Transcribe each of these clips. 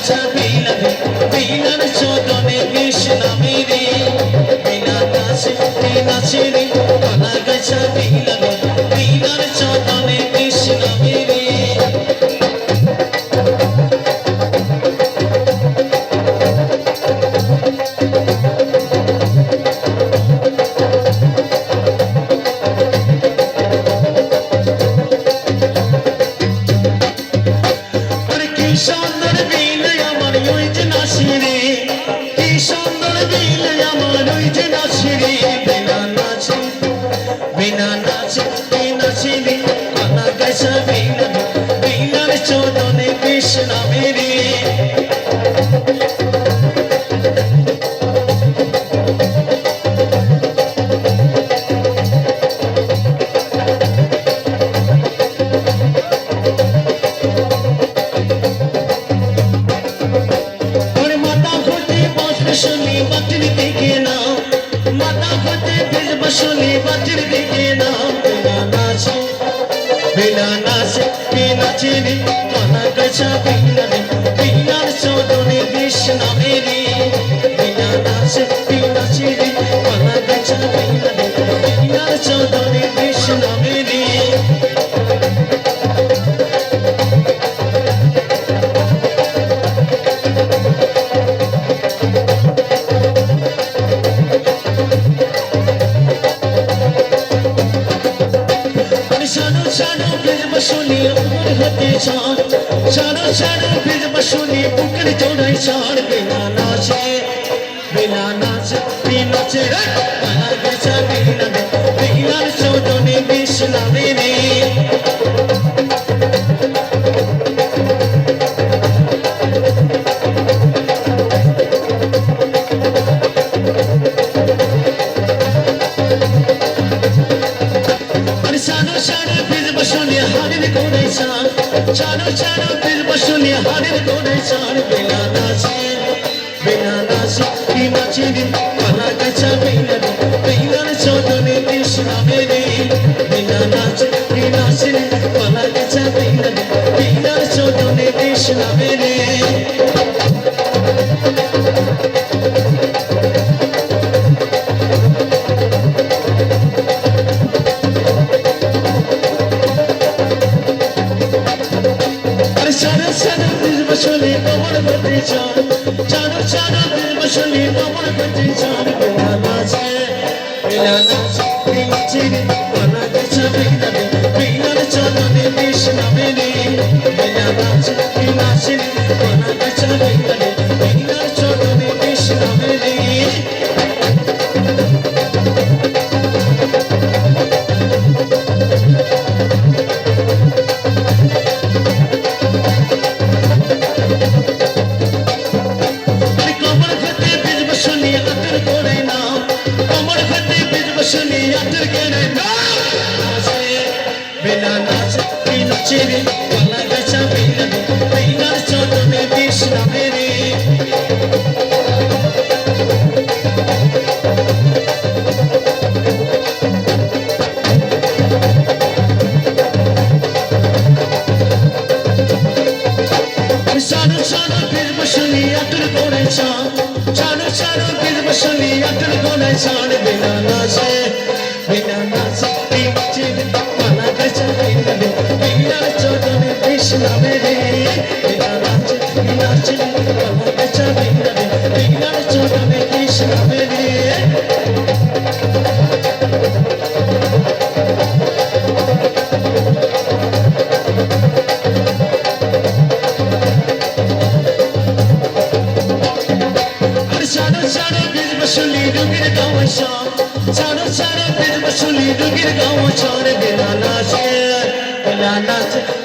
গাছা বিলালে বিলার চোদনে কৃষ্ণ মেরে বিনা নাচে নাচে রে কলা গাছা বিলালে বিলার চোদনে কৃষ্ণ মেরে সুন্দর দিল আমার ওই যে নাচে কি সুন্দর দিল আমার ওই যে নাচে বিনা নাচে নাচে রে কলা গাছা বিলালে বিলার চোদনে কৃষ্ণ মেরে শুনি বাটির দিকে নাও মাথা হতে ভিজব শুনি বাটির দিকে নাও বিনা নাচে নাচে রে কলা গাছা বিলালে বিলার চোদনে কৃষ্ণ মেরে বিনা নাচে রে কলা গাছা বিলালে বিলার চোদনে কৃষ্ণ মেরে শুনি আমার হাতে ছাড় ছাড়ো ছাড়ো ভিজব শুনি বুকের জোড়ায় ছাড় বিনা নাচে নাচে রে কলা গাছা বিলালে বিলার চোদনে কৃষ্ণ মেরে চারো ভিজব শুনি হাড়ের গোড়ায় ছাড় বিনা নাচে কি নাচে রে কলা গাছা বিলালে বিলার চোদনে কৃষ্ণ মেরে বিনা নাচে রে কলা গাছা বিলালে বিলার চোদনে কৃষ্ণ মেরে শুনি কমর গতি চারো ভিজব শুনি কমর গতি চার বিনা নাচে নাচে রে কলা গাছা বিলালে বিলার চোদনে কৃষ্ণ মেরে বিনা নাচে রে কলা গাছা বিলালে বিলার চোদনে কৃষ্ণ মেরে শুনি আতর কেনে বিনা নাচে রে কলা গাছা বিলালে বিলার চোদনে কৃষ্ণ মেরে চারো ভিজব শুনি আতর করে চারো ভিজব শুনি আতর করে ছাড় বিনা নাচে নাচে রে কলা গাছা বিলালে বিলার চোদনে কৃষ্ণ মেরে বিনা নাচে রে কলা গাছা বিলালে বিলার চোদনে কৃষ্ণ মেরে চারো ভিজব শুনি রুগীর গাওয়া চারো ভিজব শুনি রুগীর গাওয়া ছাড়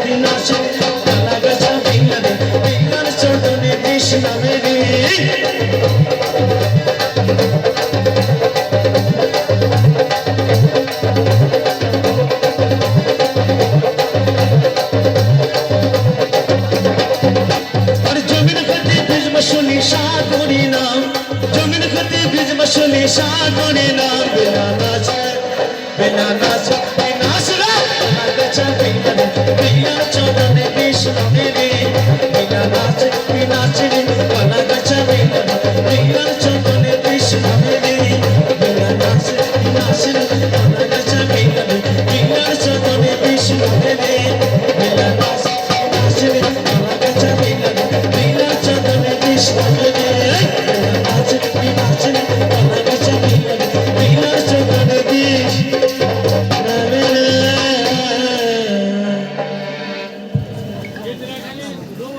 বিনা নাচে কলা গাছা বিলালে বিলার চোদনে কৃষ্ণ মেরে জমিন হতে ভিজব শুনি সাগরে নাম জমিন হতে ভিজব শুনি সাগরে নাম বিনা